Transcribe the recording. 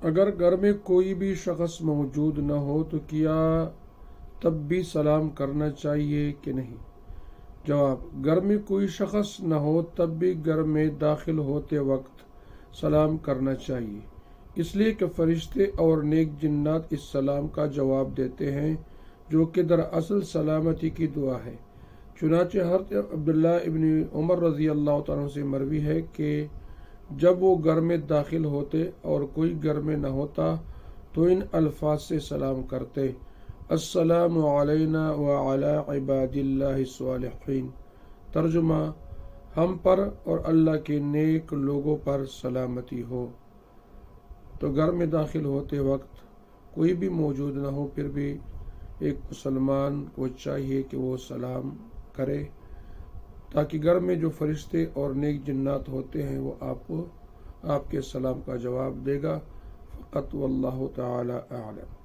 اگر گھر میں کوئی بھی شخص موجود نہ ہو تو کیا تب بھی سلام کرنا چاہیے کہ نہیں؟ جواب: گھر میں کوئی شخص نہ ہو تب بھی گھر میں داخل ہوتے وقت سلام کرنا چاہیے، اس لیے کہ فرشتے اور نیک جنات اس سلام کا جواب دیتے ہیں جو کہ دراصل سلامتی کی دعا ہے۔ چنانچہ حضرت عبداللہ ابن عمر رضی اللہ تعالیٰ عنہ سے مروی ہے کہ جب وہ گھر میں داخل ہوتے اور کوئی گھر میں نہ ہوتا تو ان الفاظ سے سلام کرتے: السلام علینا وعلی عباد اللہ الصالحین۔ ترجمہ: ہم پر اور اللہ کے نیک لوگوں پر سلامتی ہو۔ تو گھر میں داخل ہوتے وقت کوئی بھی موجود نہ ہو پھر بھی ایک مسلمان کو چاہیے کہ وہ سلام کرے تاکہ گھر میں جو فرشتے اور نیک جنات ہوتے ہیں وہ آپ کے سلام کا جواب دے گا۔ فقط واللہ تعالی اعلم۔